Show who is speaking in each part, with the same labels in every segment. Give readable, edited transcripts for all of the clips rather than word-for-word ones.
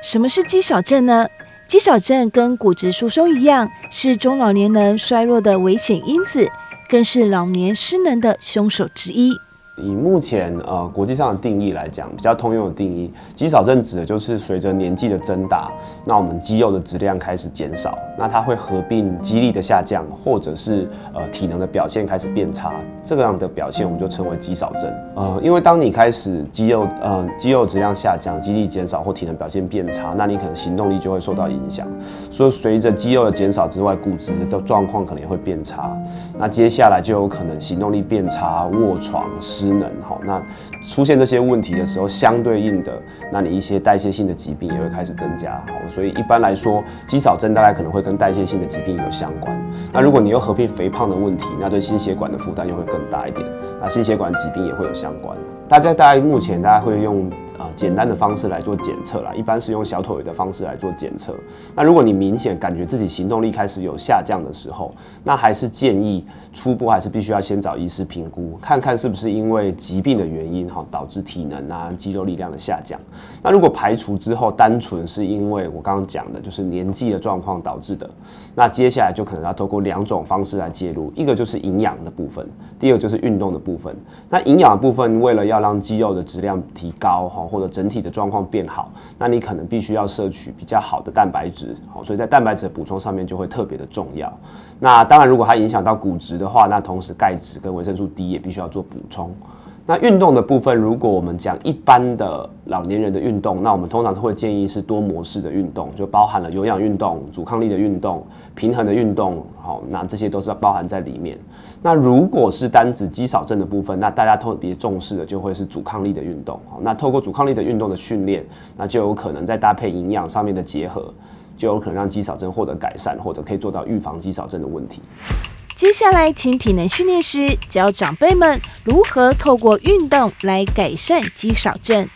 Speaker 1: 什么是肌少症呢？肌少症跟骨质疏松一样，是中老年人衰弱的危险因子，更是老年失能的凶手之一。
Speaker 2: 以目前国际上的定义来讲，比较通用的定义，肌少症指的就是随着年纪的增大，那我们肌肉的质量开始减少，那它会合并肌力的下降，或者是体能的表现开始变差，这个样的表现我们就称为肌少症。因为当你开始肌肉质量下降、肌力减少或体能表现变差，那你可能行动力就会受到影响。所以随着肌肉的减少之外，骨质的状况可能也会变差。那接下来就有可能行动力变差、卧床、失能。那出现这些问题的时候，相对应的，那你一些代谢性的疾病也会开始增加。所以一般来说，肌少症大概可能会跟代谢性的疾病有相关。那如果你又合并肥胖的问题，那对心血管的负担又会更大一点。那心血管疾病也会有相关。大概目前大家会用简单的方式来做检测啦，一般是用小腿的方式来做检测。那如果你明显感觉自己行动力开始有下降的时候，那还是建议初步还是必须要先找医师评估，看看是不是因为疾病的原因导致体能肌肉力量的下降。那如果排除之后，单纯是因为我刚刚讲的就是年纪的状况导致的，那接下来就可能要透过2种方式来介入，一个就是营养的部分，第二个就是运动的部分。那营养的部分，为了要让肌肉的质量提高或者整体的状况变好，那你可能必须要摄取比较好的蛋白质，所以在蛋白质的补充上面就会特别的重要。那当然，如果它影响到骨质的话，那同时钙质跟维生素 D 也必须要做补充。那运动的部分，如果我们讲一般的老年人的运动，那我们通常会建议是多模式的运动，就包含了有氧运动、阻抗力的运动、平衡的运动，那这些都是包含在里面。那如果是单指肌少症的部分，那大家特别重视的就会是阻抗力的运动。那透过阻抗力的运动的训练，那就有可能再搭配营养上面的结合，就有可能让肌少症获得改善，或者可以做到预防肌少症的问题。
Speaker 1: 接下来，请体能训练师教长辈们如何透过运动来改善肌少症。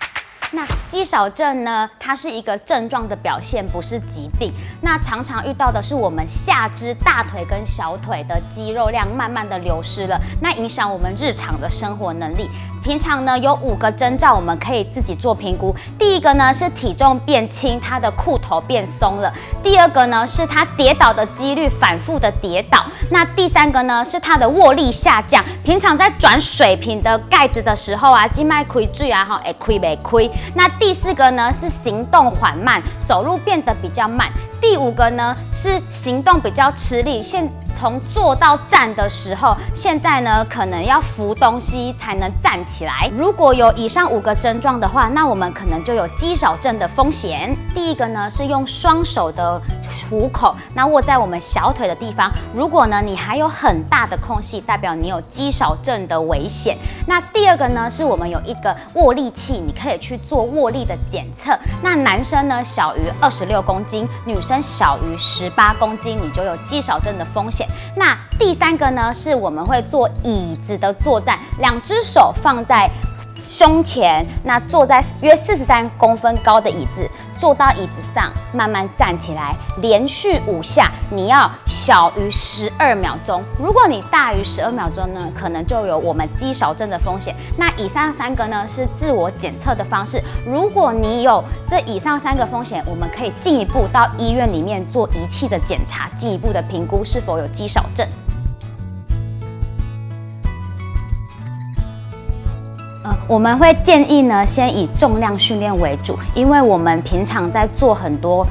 Speaker 3: 那肌少症呢，它是一个症状的表现，不是疾病。那常常遇到的是我们下肢、大腿跟小腿的肌肉量慢慢的流失了，那影响我们日常的生活能力。平常呢有5个征兆，我们可以自己做评估。第一个呢是体重变轻，他的裤头变松了；第二个呢是他跌倒的几率反复的跌倒；那第3个呢是他的握力下降。平常在转水瓶的盖子的时候啊，静脉开水啊，会开没开。那第4个呢是行动缓慢，走路变得比较慢。第5个呢是行动比较吃力，从坐到站的时候，现在呢可能要扶东西才能站起来。如果有以上5个症状的话，那我们可能就有肌少症的风险。第一个呢是用双手的虎口，那握在我们小腿的地方。如果呢你还有很大的空隙，代表你有肌少症的危险。那第2个呢是我们有一个握力器，你可以去做握力的检测。那男生呢小于26公斤，女生小于18公斤，你就有肌少症的风险。那第3个呢是我们会做椅子的作战，2只手放在胸前，那坐在约43公分高的椅子，坐到椅子上，慢慢站起来，连续5下，你要小于12秒钟。如果你大于12秒钟呢，可能就有我们肌少症的风险。那以上3个呢是自我检测的方式。如果你有这以上3个风险，我们可以进一步到医院里面做仪器的检查，进一步的评估是否有肌少症。我们会建议呢，先以重量训练为主，因为我们平常在做很多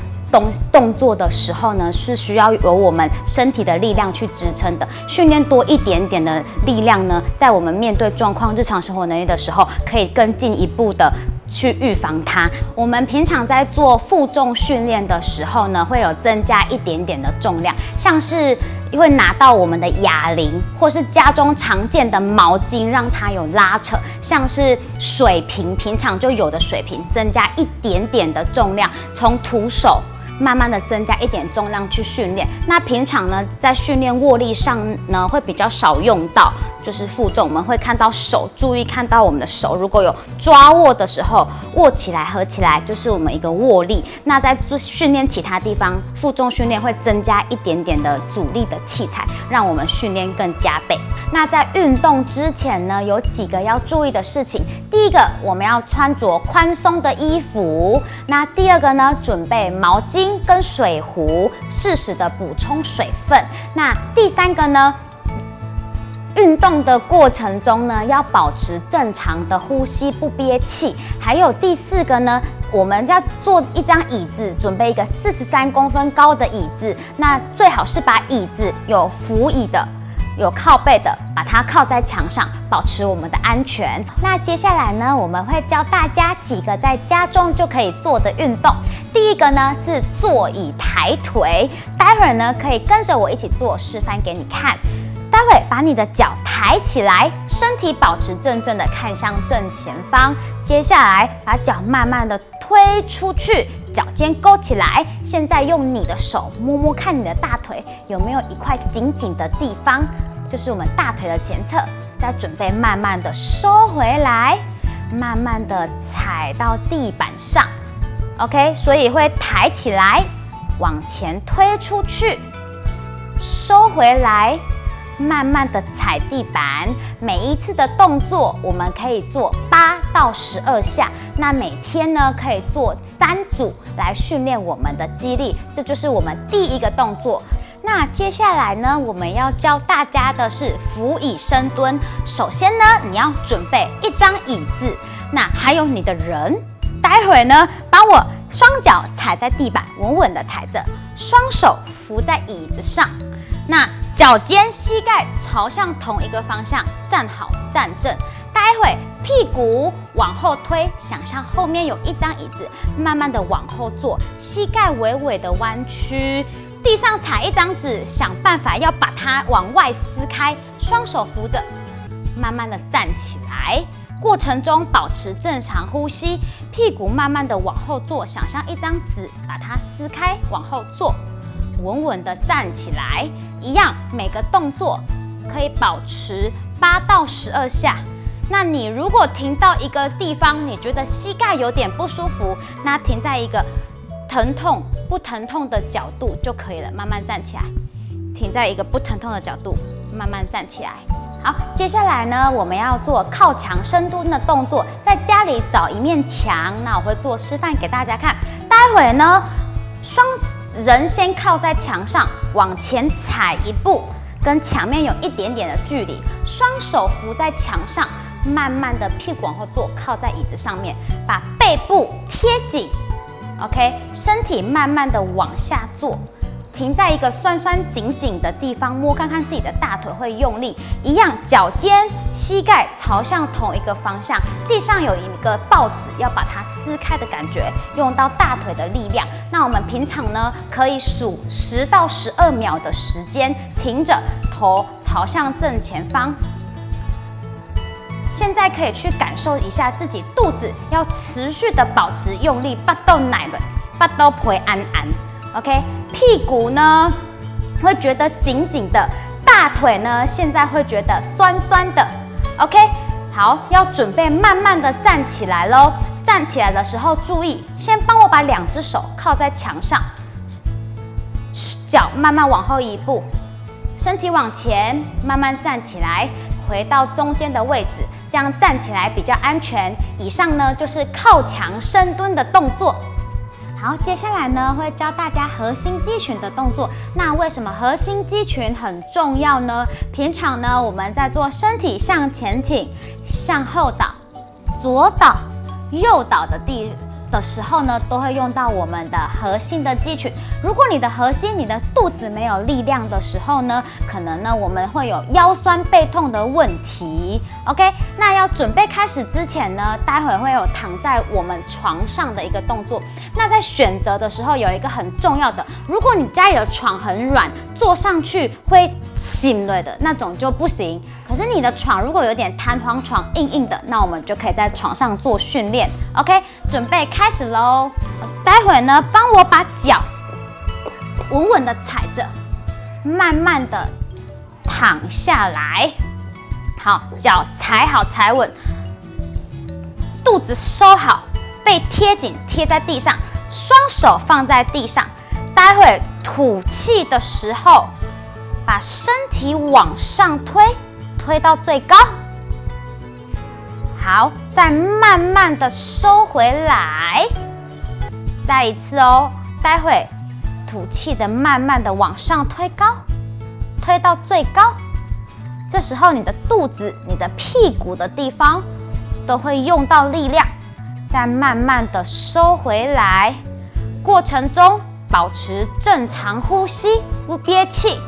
Speaker 3: 动作的时候呢，是需要有我们身体的力量去支撑的。训练多一点点的力量呢，在我们面对状况、日常生活能力的时候，可以更进一步的去预防它。我们平常在做负重训练的时候呢，会有增加一点点的重量，像是会拿到我们的哑铃，或是家中常见的毛巾，让它有拉扯，像是水瓶，平常就有的水瓶，增加一点点的重量，从徒手慢慢的增加一点重量去训练。那平常呢，在训练握力上呢，会比较少用到。就是负重，我们会看到手，注意看到我们的手，如果有抓握的时候，握起来、合起来，就是我们一个握力。那在做训练其他地方，负重训练会增加一点点的阻力的器材，让我们训练更加倍。那在运动之前呢，有几个要注意的事情。第一个，我们要穿着宽松的衣服。那第二个呢，准备毛巾跟水壶，适时的补充水分。那第三个呢，运动的过程中呢，要保持正常的呼吸，不憋气。还有第四个呢，我们要做一张椅子，准备一个43公分高的椅子。那最好是把椅子有扶椅的、有靠背的，把它靠在墙上，保持我们的安全。那接下来呢，我们会教大家几个在家中就可以做的运动。第一个呢是坐椅抬腿，待会儿呢可以跟着我一起做，示范给你看。待会把你的脚抬起来，身体保持正正的看向正前方。接下来把脚慢慢的推出去，脚尖勾起来。现在用你的手摸摸看你的大腿有没有一块紧紧的地方，就是我们大腿的前侧。再准备慢慢的收回来，慢慢的踩到地板上。OK， 所以会抬起来，往前推出去，收回来。慢慢的踩地板，每一次的动作我们可以做8到12下。那每天呢可以做3组来训练我们的肌力，这就是我们第一个动作。那接下来呢，我们要教大家的是扶椅深蹲。首先呢，你要准备一张椅子，那还有你的人。待会呢，帮我双脚踩在地板，稳稳的踩着，双手扶在椅子上。那脚尖、膝盖朝向同一个方向，站好站正。待会屁股往后推，想象后面有一张椅子，慢慢的往后坐，膝盖微微的弯曲，地上踩一张纸，想办法要把它往外撕开，双手扶着，慢慢的站起来。过程中保持正常呼吸，屁股慢慢的往后坐，想象一张纸，把它撕开，往后坐。稳稳的站起来，一样每个动作可以保持8到12下。那你如果停到一个地方，你觉得膝盖有点不舒服，那停在一个疼痛不疼痛的角度就可以了，慢慢站起来。停在一个不疼痛的角度，慢慢站起来。好，接下来呢，我们要做靠墙深蹲的动作，在家里找一面墙，那我会做示范给大家看。待会呢，双人先靠在墙上，往前踩一步，跟墙面有一点点的距离，双手扶在墙上，慢慢的屁股往后坐，靠在椅子上面，把背部贴紧 ，OK， 身体慢慢的往下坐，停在一个酸酸紧紧的地方，摸看看自己的大腿会用力，一样脚尖、膝盖朝向同一个方向，地上有一个报纸，要把它撕开的感觉，用到大腿的力量。那我们平常呢，可以数10到12秒的时间，停着，头朝向正前方。现在可以去感受一下自己肚子，要持续的保持用力，巴肚奶了，巴肚皮安安。OK， 屁股呢会觉得紧紧的，大腿呢现在会觉得酸酸的。OK， 好，要准备慢慢的站起来咯。站起来的时候注意，先帮我把2只手靠在墙上，脚慢慢往后一步，身体往前，慢慢站起来，回到中间的位置，这样站起来比较安全。以上呢就是靠墙深蹲的动作。好，接下来呢会教大家核心肌群的动作。那为什么核心肌群很重要呢？平常呢我们在做身体向前倾、向后倒、左倒、右倒的时候呢，都会用到我们的核心的肌群。如果你的核心、你的肚子没有力量的时候呢，可能呢我们会有腰酸背痛的问题。OK， 那要准备开始之前呢，待会会有躺在我们床上的一个动作。那在选择的时候有一个很重要的，如果你家里的床很软，坐上去会醒了的那种就不行。可是你的床如果有点弹簧床硬硬的，那我们就可以在床上做训练。OK， 准备开始咯。待会呢，帮我把脚稳稳的踩着，慢慢的躺下来。好，脚踩好踩稳，肚子收好，背贴紧贴在地上，双手放在地上。待会吐气的时候，把身体往上推，推到最高。好，再慢慢的收回来。再一次哦，待会吐气的慢慢的往上推高，推到最高。这时候你的肚子、你的屁股的地方都会用到力量，再慢慢的收回来。过程中保持正常呼吸，不憋气。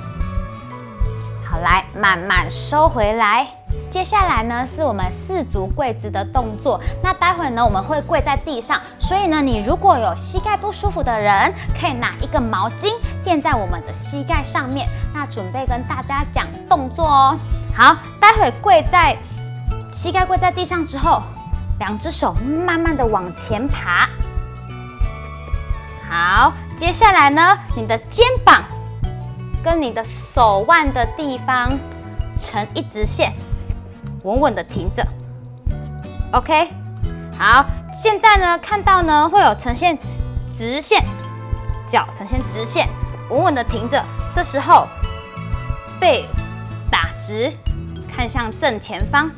Speaker 3: 好，来慢慢收回来。接下来呢，是我们4足跪姿的动作。那待会呢，我们会跪在地上，所以呢，你如果有膝盖不舒服的人，可以拿一个毛巾垫在我们的膝盖上面。那准备跟大家讲动作哦。好，待会膝盖跪在地上之后，2只手慢慢的往前爬。好，接下来呢，你的肩膀跟你的手腕的地方成一直线。稳稳的停着 ，OK， 好，现在呢，看到呢会有呈现直线，脚呈现直线，稳稳的停着。这时候背打直，看向正前方。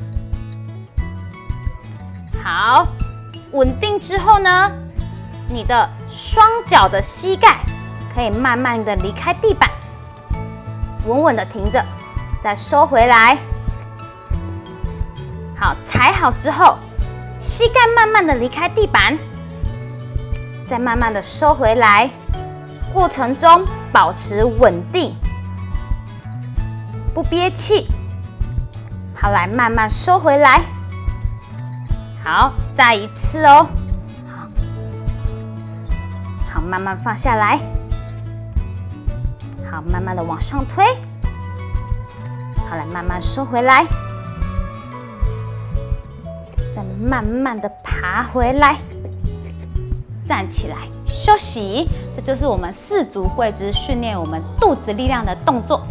Speaker 3: 好，稳定之后呢，你的双脚的膝盖可以慢慢的离开地板，稳稳的停着，再收回来。好，踩好之后，膝盖慢慢的离开地板，再慢慢的收回来。过程中保持稳定，不憋气。好，来慢慢收回来。好，再一次哦。好，慢慢放下来。好，慢慢的往上推。好，来慢慢收回来。再慢慢的爬回来，站起来休息。这就是我们4足跪姿训练我们肚子力量的动作。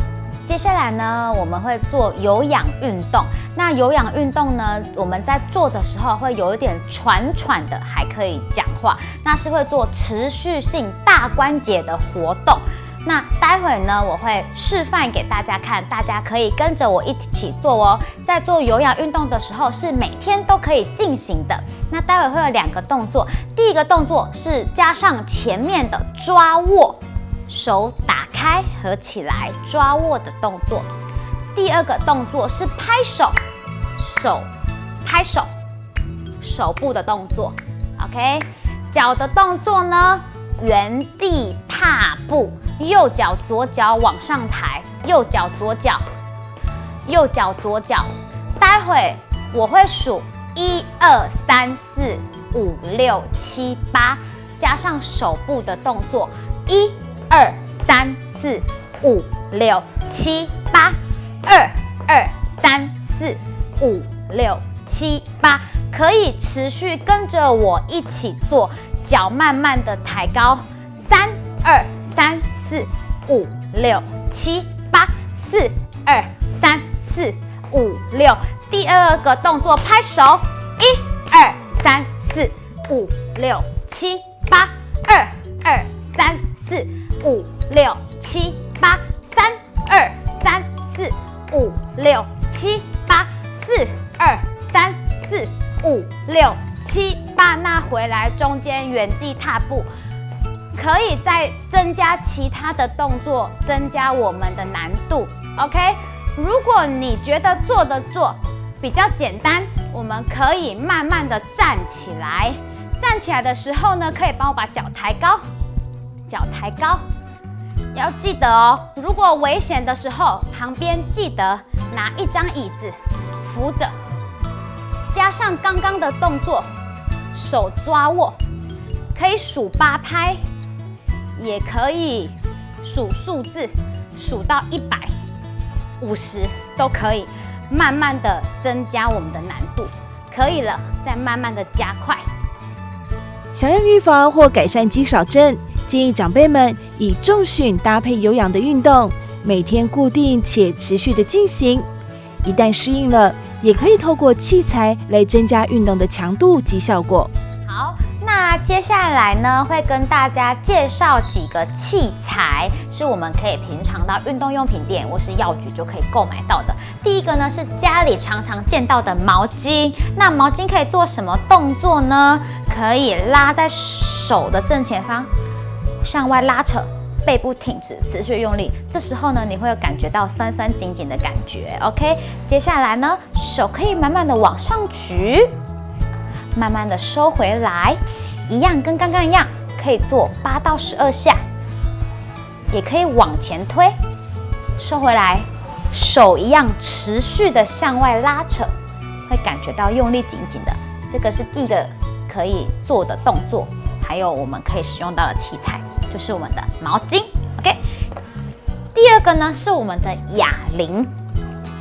Speaker 3: 接下来呢，我们会做有氧运动。那有氧运动呢，我们在做的时候会有一点喘喘的，还可以讲话。那是会做持续性大关节的活动。那待会呢，我会示范给大家看，大家可以跟着我一起做哦。在做有氧运动的时候，是每天都可以进行的。那待会会有2个动作，第一个动作是加上前面的抓握，手打开合起来抓握的动作。第2个动作是拍手，手拍手，手部的动作。OK， 脚的动作呢，原地踏步，右脚左脚往上抬，右脚左脚，右脚左脚。待会我会数1、2、3、4、5、6、7、8，加上手部的动作，1、2、3、4、5、6、7、8，2、2、3、4、5、6、7、8，可以持续跟着我一起做。脚慢慢的抬高，3、2、3、4、5、6、7、8，4、2、3、4、5、6。第2个动作拍手，1、2、3、4、5、6、7、8，2、2、3、4、5、6、7、8，3、2、3、4、5、6、7、8，4、2、3、4、5、6、7、8。那回来中间原地踏步，可以再增加其他的动作，增加我们的难度。OK， 如果你觉得做比较简单，我们可以慢慢的站起来。站起来的时候呢，可以帮我把脚抬高，脚抬高。要记得哦，如果危险的时候，旁边记得拿一张椅子扶着，加上刚刚的动作，手抓握，可以数8拍，也可以数数字，数到100、50都可以，慢慢的增加我们的难度。可以了，再慢慢的加快。
Speaker 1: 想要预防或改善肌少症，建议长辈们以重训搭配有氧的运动，每天固定且持续的进行。一旦适应了，也可以透过器材来增加运动的强度及效果。
Speaker 3: 好，那接下来呢，会跟大家介绍几个器材，是我们可以平常到运动用品店或是药局就可以购买到的。第一个呢是家里常常见到的毛巾，那毛巾可以做什么动作呢？可以拉在手的正前方，向外拉扯，背部挺直，持续用力。这时候呢，你会有感觉到酸酸紧紧的感觉。OK， 接下来呢，手可以慢慢的往上举，慢慢的收回来，一样跟刚刚一样，可以做8到12下，也可以往前推，收回来，手一样持续的向外拉扯，会感觉到用力紧紧的。这个是第一个可以做的动作，还有我们可以使用到的器材就是我们的毛巾。OK， 第二个呢是我们的哑铃。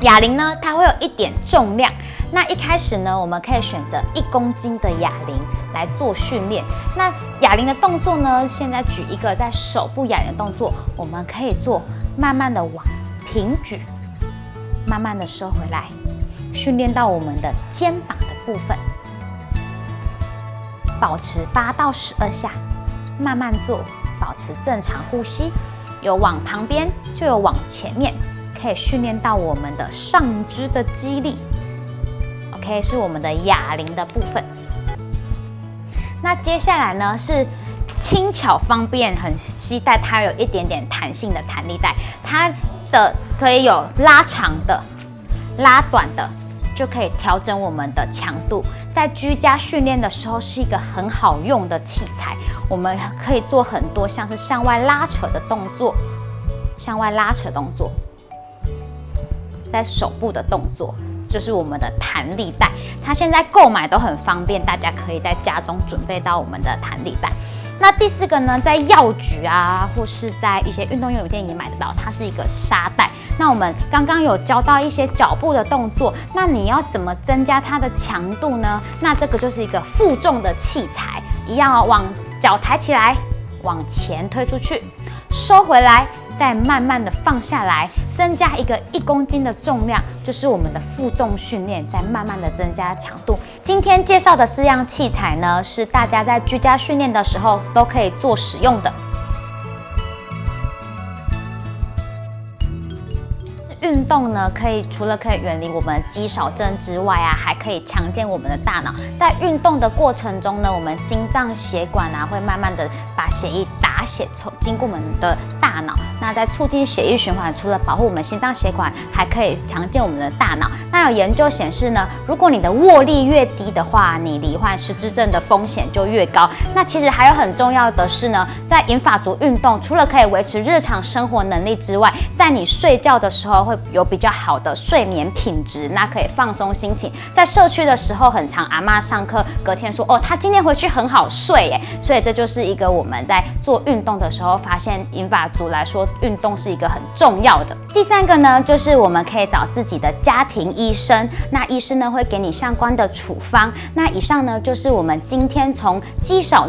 Speaker 3: 哑铃呢，它会有一点重量。那一开始呢，我们可以选择1公斤的哑铃来做训练。那哑铃的动作呢，现在举一个在手部哑铃的动作，我们可以做慢慢的往平举，慢慢的收回来，训练到我们的肩膀的部分。保持8到12下，慢慢做，保持正常呼吸，有往旁边就有往前面，可以训练到我们的上肢的肌力。OK， 是我们的哑铃的部分。那接下来呢是轻巧方便，很携带，它有一点点弹性的弹力带，它的可以有拉长的、拉短的，就可以调整我们的强度。在居家训练的时候是一个很好用的器材，我们可以做很多像是向外拉扯的动作，向外拉扯动作，在手部的动作，就是我们的弹力带。它现在购买都很方便，大家可以在家中准备到我们的弹力带。那第4个呢，在药局啊，或是在一些运动用品店也买得到，它是一个沙袋。那我们刚刚有教到一些脚步的动作，那你要怎么增加它的强度呢？那这个就是一个负重的器材，一样往脚抬起来，往前推出去，收回来，再慢慢的放下来，增加一个1公斤的重量，就是我们的负重训练，再慢慢的增加强度。今天介绍的4样器材呢，是大家在居家训练的时候都可以做使用的。运动呢，除了可以远离我们肌少症之外啊，还可以强健我们的大脑。在运动的过程中呢，我们心脏血管啊会慢慢的把血液打血经过我们的大脑。那在促进血液循环，除了保护我们心脏血管，还可以强健我们的大脑。那有研究显示呢，如果你的握力越低的话，你罹患失智症的风险就越高。那其实还有很重要的是呢，在银发族运动，除了可以维持日常生活能力之外，在你睡觉的时候会有比较好的睡眠品质，那可以放松心情。在社区的时候，很常阿嬷上课隔天说，哦，她今天回去很好睡耶。所以这就是一个我们在做运动的时候发现，银发族来说，运动是一个很重要的。第3个呢，就是我们可以找自己的家庭医生，那医师呢会给你相关的处方。那以上呢就是我们今天从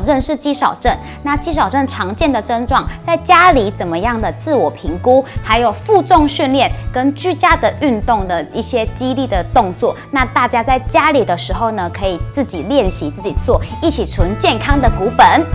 Speaker 3: 认识肌少症，那肌少症常见的症状，在家里怎么样的自我评估，还有负重训练跟居家的运动的一些激励的动作。那大家在家里的时候呢，可以自己练习自己做，一起存健康的股本。